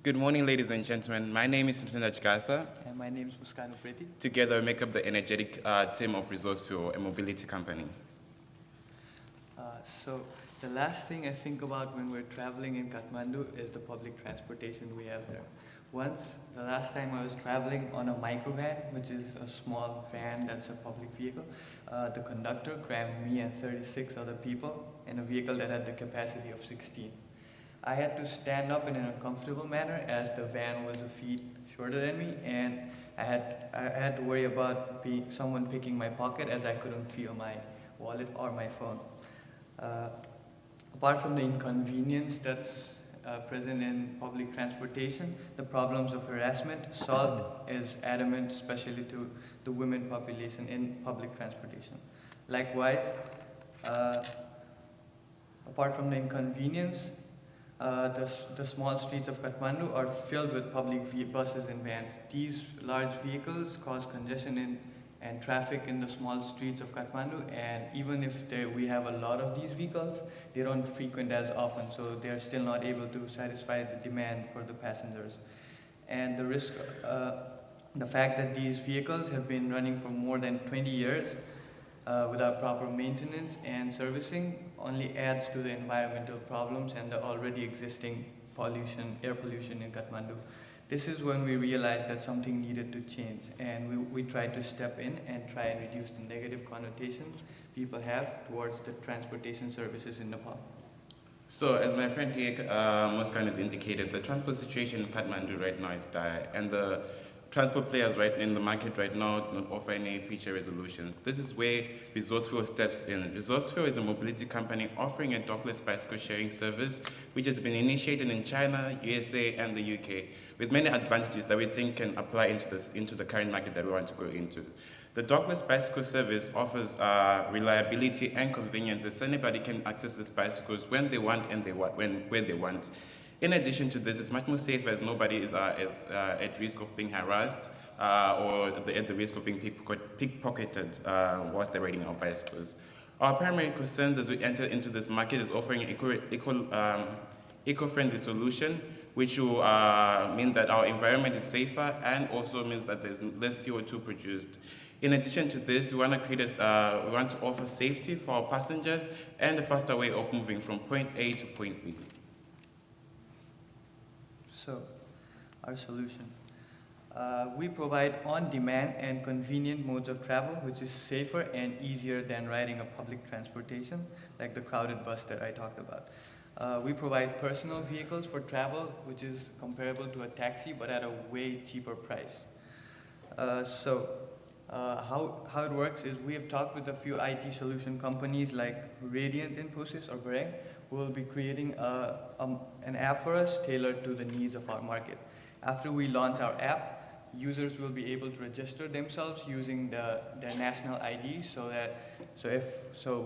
Good morning, ladies and gentlemen. My name is Simpson Chikasa. And my name is Muskan Upreti. Together, we make up the energetic team of Resource Fuel, a mobility company. So the last thing I think about when we're traveling in Kathmandu is the public transportation we have there. Once, the last time I was traveling on a microvan, which is a small van that's a public vehicle, the conductor crammed me and 36 other people in a vehicle that had the capacity of 16. I had to stand up in an uncomfortable manner as the van was a feet shorter than me, and I had to worry about someone picking my pocket as I couldn't feel my wallet or my phone. Apart from the inconvenience that's present in public transportation, the problems of harassment, SALT is adamant, especially to the women population in public transportation. Likewise, apart from the inconvenience, the small streets of Kathmandu are filled with public buses and vans. These large vehicles cause congestion and traffic in the small streets of Kathmandu, and even if we have a lot of these vehicles, they don't frequent as often, so they're still not able to satisfy the demand for the passengers. And the fact that these vehicles have been running for more than 20 years without proper maintenance and servicing only adds to the environmental problems and the already existing air pollution in Kathmandu. This is when we realized that something needed to change, and we tried to step in and try and reduce the negative connotations people have towards the transportation services in Nepal. So, as my friend here, Muskan has indicated, the transport situation in Kathmandu right now is dire, and the transport players right in the market right now do not offer any feature resolutions. This is where Resource Fuel steps in. Resource Fuel is a mobility company offering a Topless bicycle sharing service, which has been initiated in China, USA, and the UK, with many advantages that we think can apply into the current market that we want to go into. The Topless bicycle service offers reliability and convenience, as anybody can access these bicycles when they want and where they want. In addition to this, it's much more safe as nobody is at risk of being harassed or at the risk of being pickpocketed whilst they're riding our bicycles. Our primary concerns as we enter into this market is offering an eco-friendly solution, which will mean that our environment is safer and also means that there's less CO2 produced. In addition to this, we want to offer safety for our passengers and a faster way of moving from point A to point B. So, our solution. We provide on-demand and convenient modes of travel, which is safer and easier than riding a public transportation, like the crowded bus that I talked about. We provide personal vehicles for travel, which is comparable to a taxi, but at a way cheaper price. How it works is we have talked with a few IT solution companies like Radiant Infosys or Bereng, who will be creating an app for us tailored to the needs of our market. After we launch our app, users will be able to register themselves using their national ID,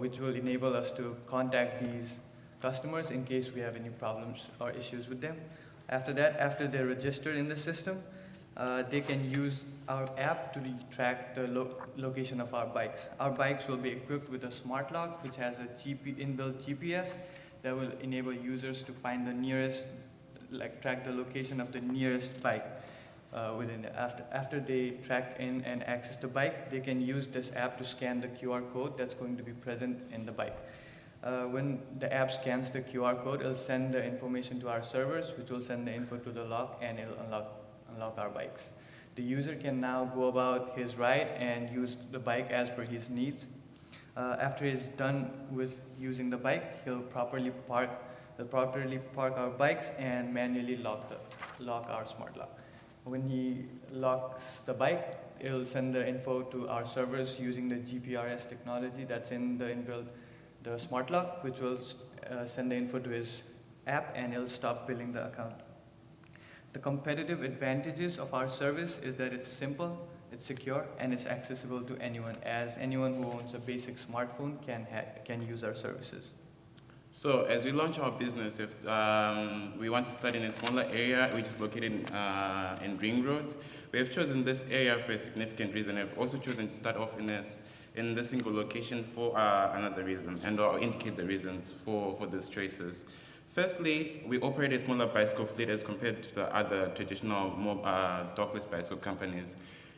which will enable us to contact these customers in case we have any problems or issues with them. After that, after they're registered in the system, they can use our app to track the location of our bikes. Our bikes will be equipped with a smart lock, which has a inbuilt GPS that will enable users to find track the location of the nearest bike. After they track in and access the bike, they can use this app to scan the QR code that's going to be present in the bike. When the app scans the QR code, it'll send the information to our servers, which will send the info to the lock, and it'll unlock our bikes. The user can now go about his ride and use the bike as per his needs. After he's done with using the bike, he'll properly park our bikes and manually lock our smart lock. When he locks the bike, it'll send the info to our servers using the GPRS technology that's in the smart lock, which will send the info to his app, and it'll stop billing the account. The competitive advantages of our service is that it's simple, it's secure, and it's accessible to anyone, as anyone who owns a basic smartphone can use our services. So, as we launch our business, we want to start in a smaller area, which is located in Ring Road. We have chosen this area for a significant reason. We've also chosen to start off in this single location for another reason, and I'll indicate the reasons for these choices. Firstly, we operate a smaller bicycle fleet as compared to the other traditional dockless bicycle companies.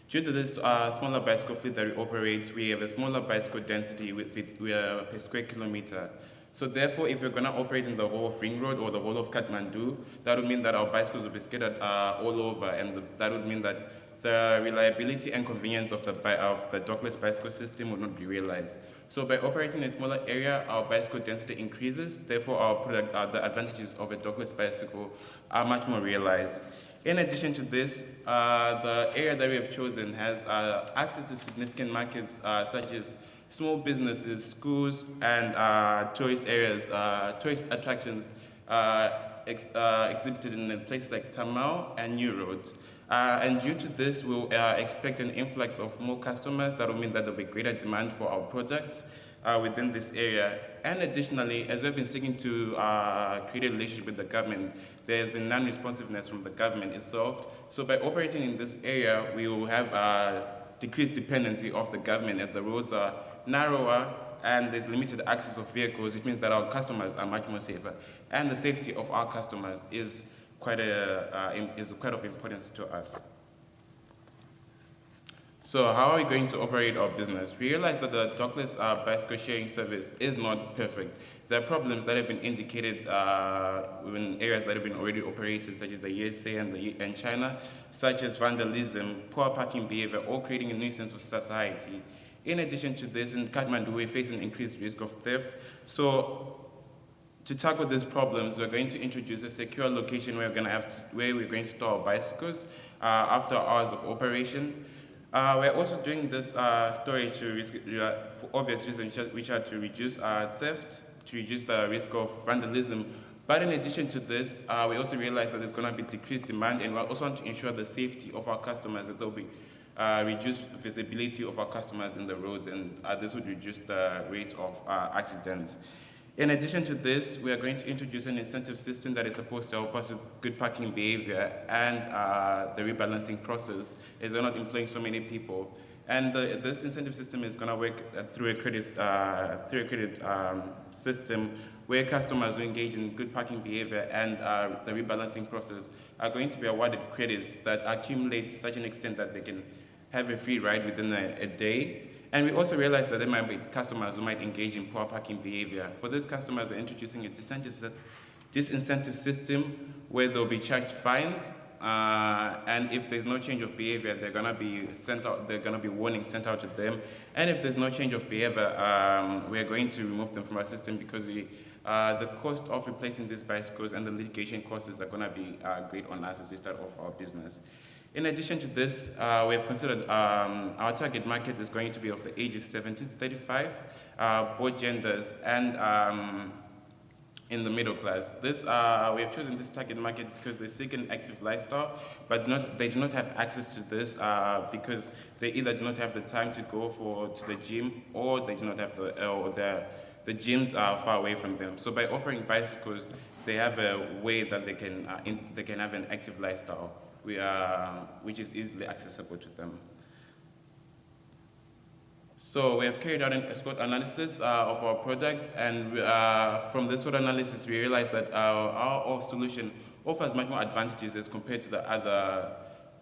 Due to this smaller bicycle fleet that we operate, we have a smaller bicycle density per square kilometer. So therefore, if we're going to operate in the whole of Ring Road or the whole of Kathmandu, that would mean that our bicycles will be scattered all over, and that would mean that the reliability and convenience of the dockless bicycle system would not be realized. So by operating in a smaller area, our bicycle density increases, therefore the advantages of a dockless bicycle are much more realized. In addition to this, the area that we have chosen has access to significant markets such as small businesses, schools, and tourist areas, tourist attractions exhibited in places like Tamil and New Road. And due to this, we'll expect an influx of more customers. That will mean that there'll be greater demand for our products within this area. And additionally, as we've been seeking to create a relationship with the government, there has been non-responsiveness from the government itself. So by operating in this area, we will have decreased dependency of the government, as the roads are narrower and there's limited access of vehicles, which means that our customers are much more safer. And the safety of our customers is quite of importance to us. So how are we going to operate our business? We realize that the dockless bicycle sharing service is not perfect. There are problems that have been indicated in areas that have been already operated, such as the USA and China, such as vandalism, poor parking behavior, all creating a nuisance for society. In addition to this, in Kathmandu, we face an increased risk of theft. So to tackle these problems, we're going to introduce a secure location where we're going to store our bicycles after hours of operation. We're also doing this storage for obvious reasons, which are to reduce theft, to reduce the risk of vandalism. But in addition to this, we also realize that there's going to be decreased demand, and we also want to ensure the safety of our customers, that there will be reduced visibility of our customers in the roads, and this would reduce the rate of accidents. In addition to this, we are going to introduce an incentive system that is supposed to help us with good parking behavior and the rebalancing process, as we're not employing so many people. And this incentive system is going to work through a credit system where customers who engage in good parking behavior and the rebalancing process are going to be awarded credits that accumulate to such an extent that they can have a free ride within a day. And we also realize that there might be customers who might engage in poor parking behavior. For these customers, we're introducing a disincentive system where they'll be charged fines, and if there's no change of behavior, they're gonna be sent out. They're gonna be warnings sent out to them. And if there's no change of behavior, we're going to remove them from our system, because the cost of replacing these bicycles and the litigation costs are gonna be great on us as we start off our business. In addition to this, we have considered our target market is going to be of the ages 17 to 35, both genders, and in the middle class. We have chosen this target market because they seek an active lifestyle, but they do not have access to this because they either do not have the time to go to the gym, or they do not have the gyms are far away from them. So by offering bicycles, they have a way that they can have an active lifestyle, which is easily accessible to them. So we have carried out a SWOT analysis of our products, and from this SWOT analysis, we realized that our solution offers much more advantages as compared to our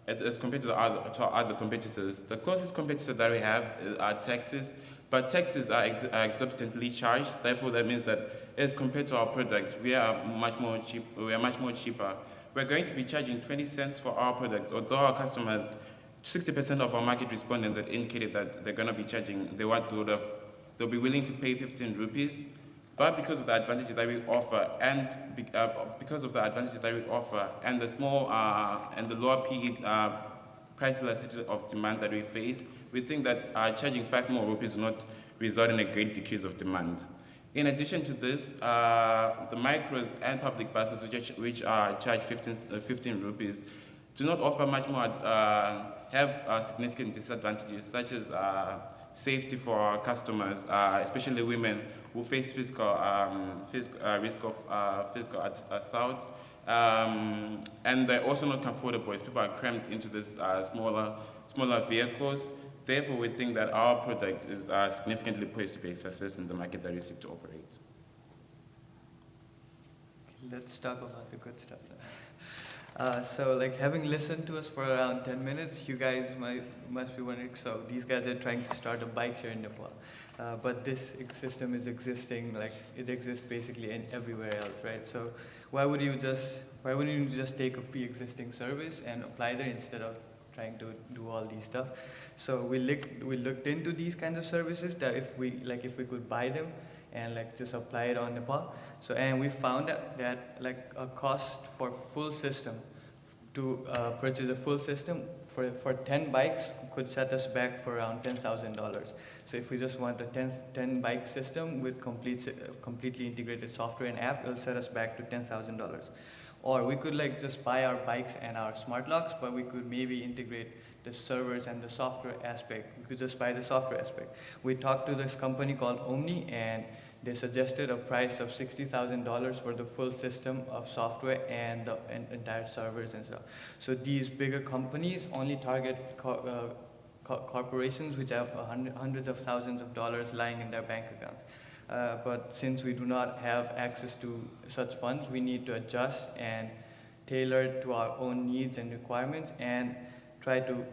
other competitors. The closest competitor that we have are taxis, but taxis are exorbitantly charged. Therefore, that means that as compared to our product, we are much more cheaper. We're going to be charging 20 cents for our products, although our customers, 60% of our market respondents have indicated that they're going to be charging, they'll be willing to pay 15 rupees. But because of the advantages that we offer, and the small and the lower PE price elasticity of demand that we face, we think that charging 5 more rupees will not result in a great decrease of demand. In addition to this, the micros and public buses, which charge 15 rupees, do not offer much more, have significant disadvantages, such as safety for our customers, especially women who face risk of physical assault, and they're also not comfortable as people are crammed into these smaller vehicles. Therefore, we think that our product is significantly poised to be a success in the market that we seek to operate. Let's talk about the good stuff then. So like having listened to us for around 10 minutes, you guys must be wondering, so these guys are trying to start a bike share in Nepal. But this system is existing, like it exists basically in everywhere else, right? So why wouldn't you just take a pre-existing service and apply there instead of trying to do all these stuff? So we looked into these kinds of services that if we could buy them and like just apply it on Nepal. So and we found out that like a cost for full system to purchase a full system for 10 bikes could set us back for around $10,000. So if we just want a 10 bike system with completely integrated software and app, it'll set us back to $10,000. Or we could like just buy our bikes and our smart locks, but we could maybe integrate the servers and the software aspect. We could just buy the software aspect. We talked to this company called Omni, and they suggested a price of $60,000 for the full system of software and the entire servers and stuff. So these bigger companies only target corporations which have hundreds of thousands of dollars lying in their bank accounts. But since we do not have access to such funds, we need to adjust and tailor to our own needs and requirements and try to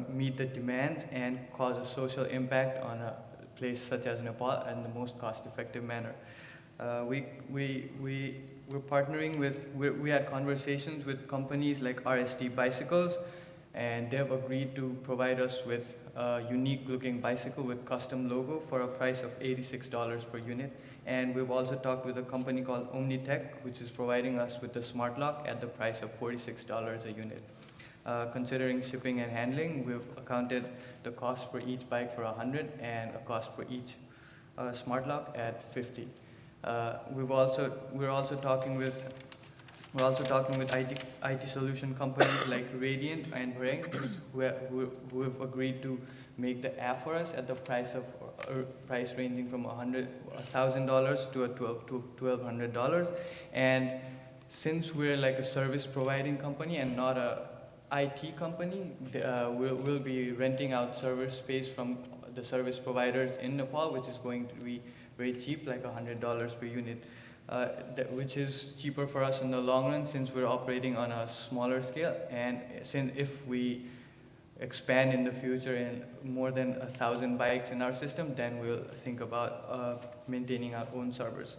meet the demands and cause a social impact on a place such as Nepal in the most cost-effective manner. We're partnering with, we had conversations with companies like RST Bicycles, and they have agreed to provide us with a unique-looking bicycle with custom logo for a price of $86 per unit. And we've also talked with a company called Omnitech, which is providing us with the smart lock at the price of $46 a unit. Considering shipping and handling, we've accounted the cost for each bike for $100 and a cost for each smart lock at $50. We're also talking with IT solution companies like Radiant and Breng, who have agreed to make the app for us at the price ranging from $1,000 to $1,200. And since we're like a service providing company and not a IT company, we'll be renting out server space from the service providers in Nepal, which is going to be very cheap, like $100 per unit, which is cheaper for us in the long run since we're operating on a smaller scale. And since if we expand in the future in more than 1,000 bikes in our system, then we'll think about maintaining our own servers.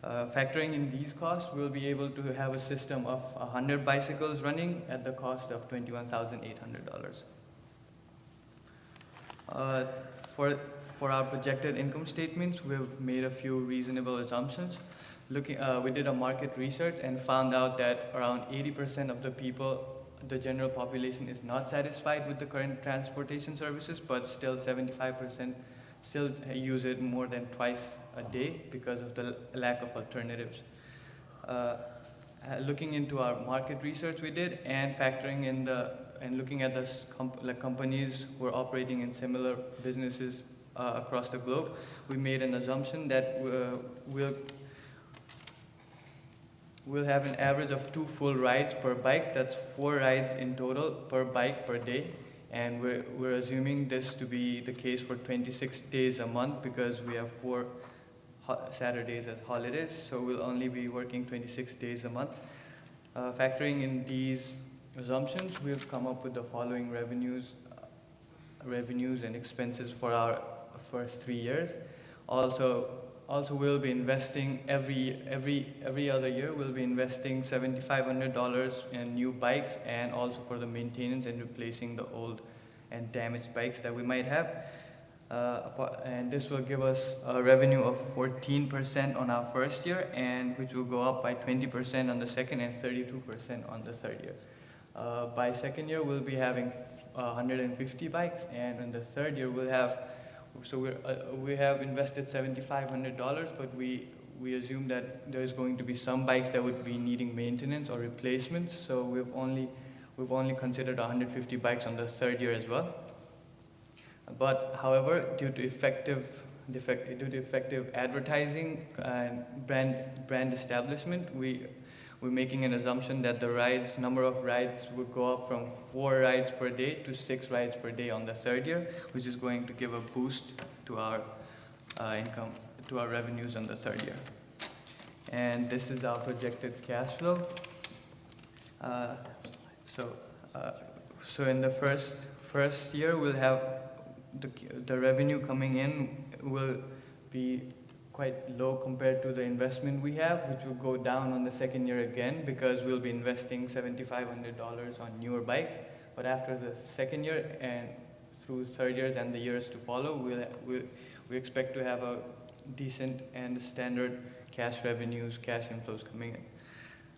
Factoring in these costs, we'll be able to have a system of 100 bicycles running at the cost of $21,800. For our projected income statements, we've made a few reasonable assumptions. We did a market research and found out that around 80% of the people, the general population, is not satisfied with the current transportation services, but still 75% still use it more than twice a day because of the lack of alternatives. Looking into our market research we did and factoring in looking at the companies who are operating in similar businesses across the globe, we made an assumption that we'll have an average of 2 full rides per bike. That's 4 rides in total per bike per day. And we're assuming this to be the case for 26 days a month because we have 4 Saturdays as holidays, so we'll only be working 26 days a month. Factoring in these assumptions, we've come up with the following revenues and expenses for our first 3 years. Also we'll be investing every other year. We'll be investing $7,500 in new bikes and also for the maintenance and replacing the old and damaged bikes that we might have. And this will give us a revenue of 14% on our first year, and which will go up by 20% on the second and 32% on the third year. By second year, we'll be having 150 bikes, and in the third year, we'll have. So we have invested $7,500, but we assume that there's going to be some bikes that would be needing maintenance or replacements. So we've only considered 150 bikes on the third year as well. But however, due to effective advertising and brand establishment, we're making an assumption that the number of rides will go up from 4 rides per day to 6 rides per day on the third year, which is going to give a boost to our income, to our revenues on the third year. And this is our projected cash flow. Uh, so, uh, so in the first year, we'll have the revenue coming in will be quite low compared to the investment we have, which will go down on the second year again because we'll be investing $7,500 on newer bikes. But after the second year and through third years and the years to follow, we expect to have a decent and standard cash revenues, cash inflows coming in.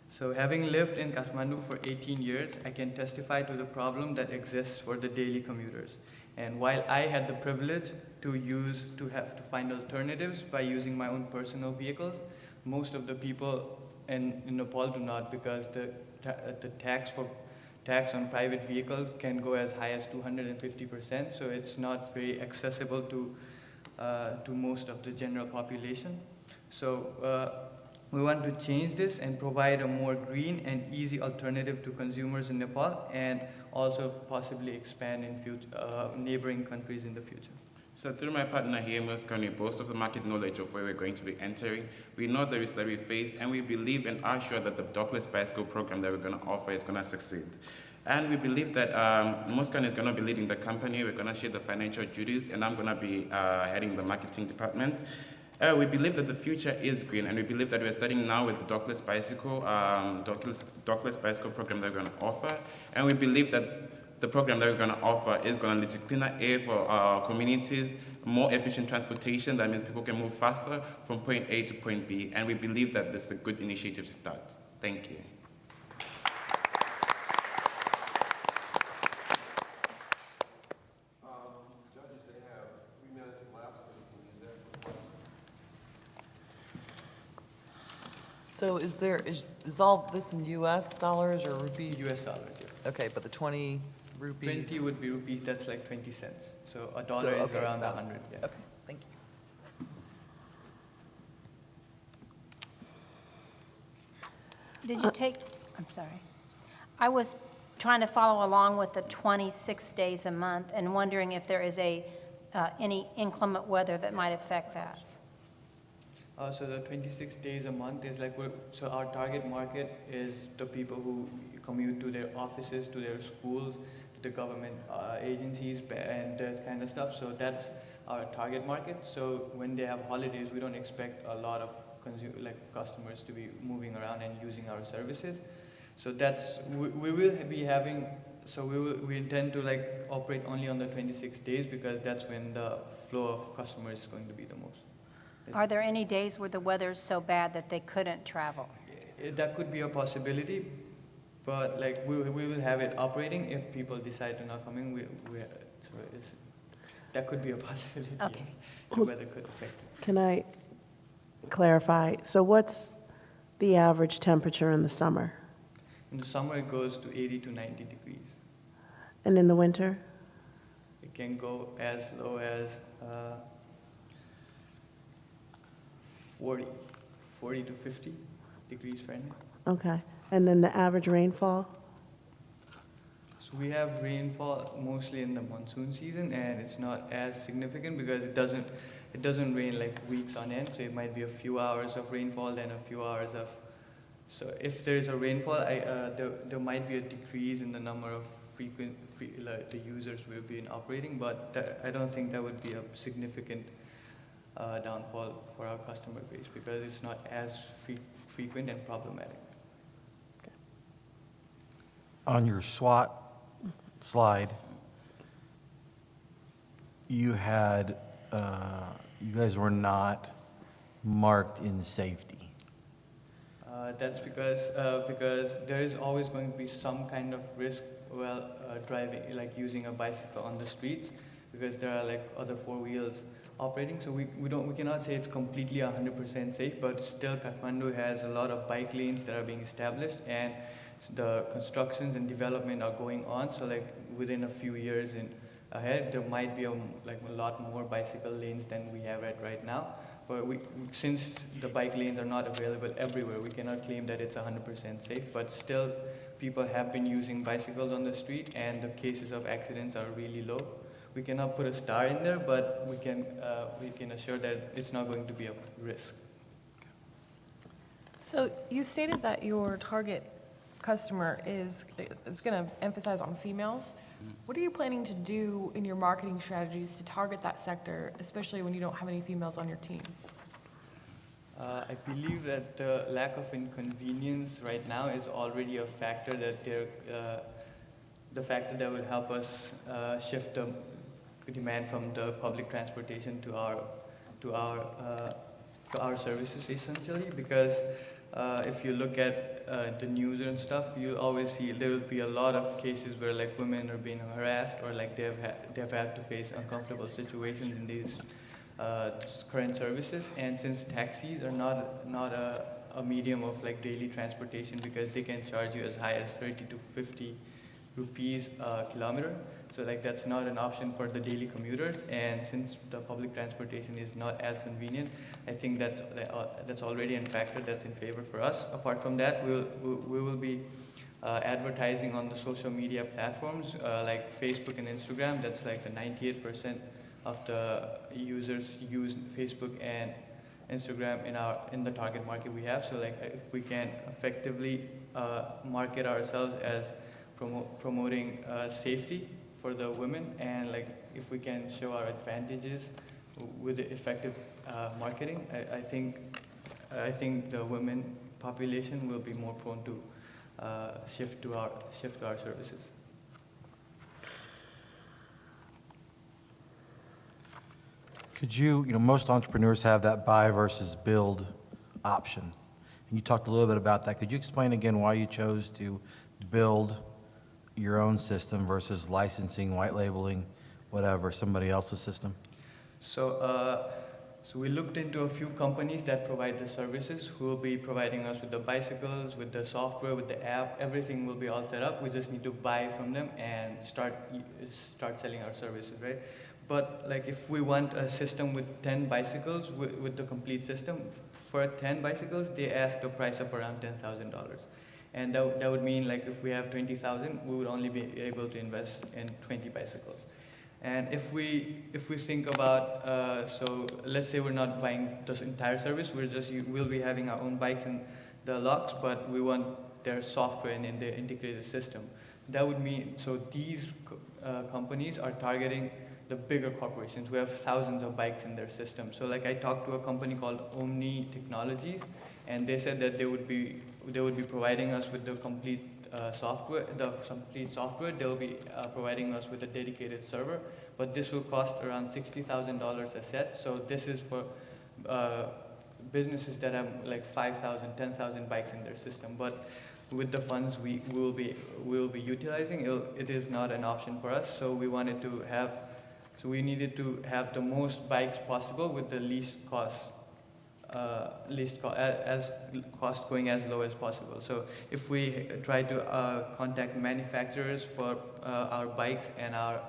So having lived in Kathmandu for 18 years, I can testify to the problem that exists for the daily commuters. And while I had the privilege to have to find alternatives by using my own personal vehicles, most of the people in Nepal do not, because the tax on private vehicles can go as high as 250%. So it's not very accessible to most of the general population. So we want to change this and provide a more green and easy alternative to consumers in Nepal, and also possibly expand in neighboring countries in the future. So through my partner here, most currently boast of the market knowledge of where we're going to be entering. We know the risks that we face, and we believe and are sure that the Topless bicycle program that we're going to offer is going to succeed. And we believe that Muskan is going to be leading the company. We're going to share the financial duties, and I'm going to be heading the marketing department. We believe that the future is green, and we believe that we're starting now with the Topless bicycle program that we're going to offer. And we believe that the program that we're going to offer is going to lead to cleaner air for our communities, more efficient transportation. That means people can move faster from point A to point B. And we believe that this is a good initiative to start. Thank you. Judges, they have 3 minutes left, so you can use that for questions. So is all this in US dollars or rupees? US dollars, yeah. Okay, but the 20 rupees? 20 would be rupees, that's like 20 cents. So a dollar So, is okay, it's around about- 100, yeah. Okay, thank you. Did you take, I'm sorry. I was trying to follow along with the 26 days a month and wondering if there is any inclement weather that might affect that. So the 26 days a month is like, so our target market is the people who commute to their offices, to their schools, to the government agencies, and that kind of stuff. So that's our target market. So when they have holidays, we don't expect a lot of customers to be moving around and using our services. So that's, we will be having, so we intend to operate only on the 26 days because that's when the flow of customers is going to be the most. Are there any days where the weather is so bad that they couldn't travel? That could be a possibility, but we will have it operating if people decide to not coming. That could be a possibility. Okay. Yes. The weather could affect it. Can I clarify? So what's the average temperature in the summer? In the summer, it goes to 80 to 90 degrees. And in the winter? It can go as low as 40 to 50 degrees Fahrenheit. Okay. And then the average rainfall? So we have rainfall mostly in the monsoon season, and it's not as significant because it doesn't rain weeks on end. So it might be a few hours of rainfall, then a few hours of. So if there's a rainfall, there might be a decrease in the number of the users will be operating, but I don't think that would be a significant downfall for our customer base because it's not as frequent and problematic. On your SWOT slide, you had, you guys were not marked in safety. That's because there is always going to be some kind of risk while driving, using a bicycle on the streets, because there are other four wheels operating. So we cannot say it's completely 100% safe, but still Kathmandu has a lot of bike lanes that are being established, and the constructions and development are going on. So within a few years ahead, there might be a lot more bicycle lanes than we have right now. But since the bike lanes are not available everywhere, we cannot claim that it's 100% safe. But still, people have been using bicycles on the street, and the cases of accidents are really low. We cannot put a star in there, but we can assure that it's not going to be a risk. So you stated that your target customer is going to emphasize on females. What are you planning to do in your marketing strategies to target that sector, especially when you don't have any females on your team? I believe that the lack of inconvenience right now is already a factor that the factor that will help us shift the demand from the public transportation to our services essentially, because if you look at the news and stuff, you always see there will be a lot of cases where like women are being harassed or like they've had to face uncomfortable situations in these current services. And since taxis are not a medium of like daily transportation, because they can charge you as high as 30 to 50 rupees a kilometer, so like that's not an option for the daily commuters. And since the public transportation is not as convenient, I think that's already a factor that's in favor for us. Apart from that, we will be advertising on the social media platforms like Facebook and Instagram. That's like the 98% of the users use Facebook and Instagram in the target market we have. So like if we can effectively market ourselves as promoting safety for the women, and like if we can show our advantages with the effective marketing, I think the women population will be more prone to shift to our services. Could you know, most entrepreneurs have that buy versus build option. And you talked a little bit about that. Could you explain again why you chose to build your own system versus licensing, white labeling, whatever, somebody else's system? So we looked into a few companies that provide the services who will be providing us with the bicycles, with the software, with the app. Everything will be all set up. We just need to buy from them and start selling our services, right? But like if we want a system with 10 bicycles, with the complete system, for 10 bicycles, they ask a price of around $10,000. And that would mean like if we have 20,000, we would only be able to invest in 20 bicycles. And if we think about, so let's say we're not buying this entire service, we'll be having our own bikes and the locks, but we want their software and their integrated system. That would mean, so these companies are targeting the bigger corporations who have thousands of bikes in their system. So like I talked to a company called Omni Technologies, and they said that they would be providing us with the complete software. They'll be providing us with a dedicated server, but this will cost around $60,000 a set. So this is for businesses that have like 5,000, 10,000 bikes in their system. But with the funds we will be utilizing, it is not an option for us. So we needed to have the most bikes possible with the least cost going as low as possible. So if we try to contact manufacturers for our bikes and our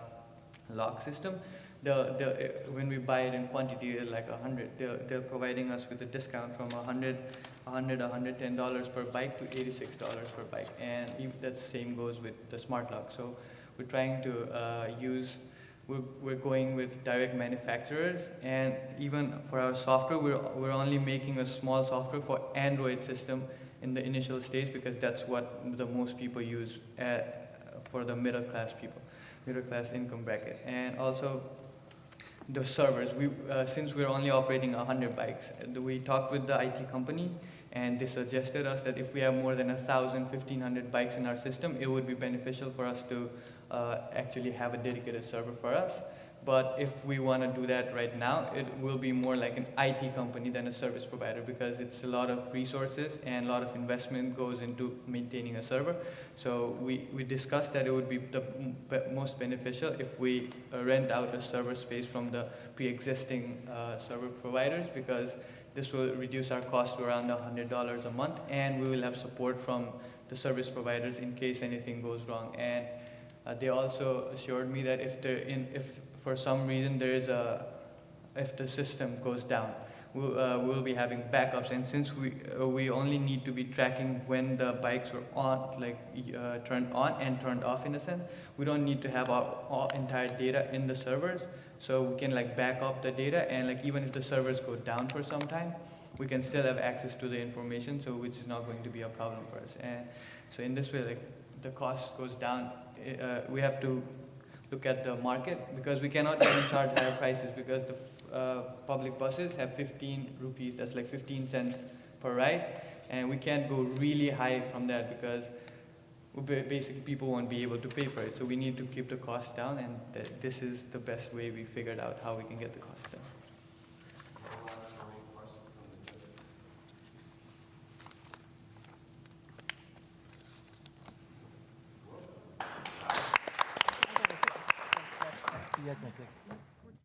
lock system, when we buy it in quantity, like 100, they're providing us with a discount from $110 per bike to $86 per bike, and that same goes with the smart lock. So we're trying to we're going with direct manufacturers, and even for our software, we're only making a small software for Android system in the initial stage, because that's what the most people use for the middle class income bracket. And also the servers, since we're only operating 100 bikes, we talked with the IT company, and they suggested us that if we have more than 1,000, 1,500 bikes in our system, it would be beneficial for us to actually have a dedicated server for us. But if we want to do that right now, it will be more like an IT company than a service provider, because it's a lot of resources and a lot of investment goes into maintaining a server. So we discussed that it would be the most beneficial if we rent out a server space from the pre-existing server providers, because this will reduce our cost to around $100 a month, and we will have support from the service providers in case anything goes wrong. And they also assured me that if for some reason if the system goes down, we'll be having backups. And since we only need to be tracking when the bikes were on, turned on and turned off in a sense, we don't need to have our entire data in the servers. So we can back up the data, and even if the servers go down for some time, we can still have access to the information, so which is not going to be a problem for us. And so in this way, like, the cost goes down. We have to look at the market, because we cannot even charge higher prices, because the public buses have 15 rupees, that's like 15 cents per ride, and we can't go really high from that, because basically people won't be able to pay for it. So we need to keep the costs down, and this is the best way we figured out how we can get the costs down. One last burning question from the judge. Yes, I think.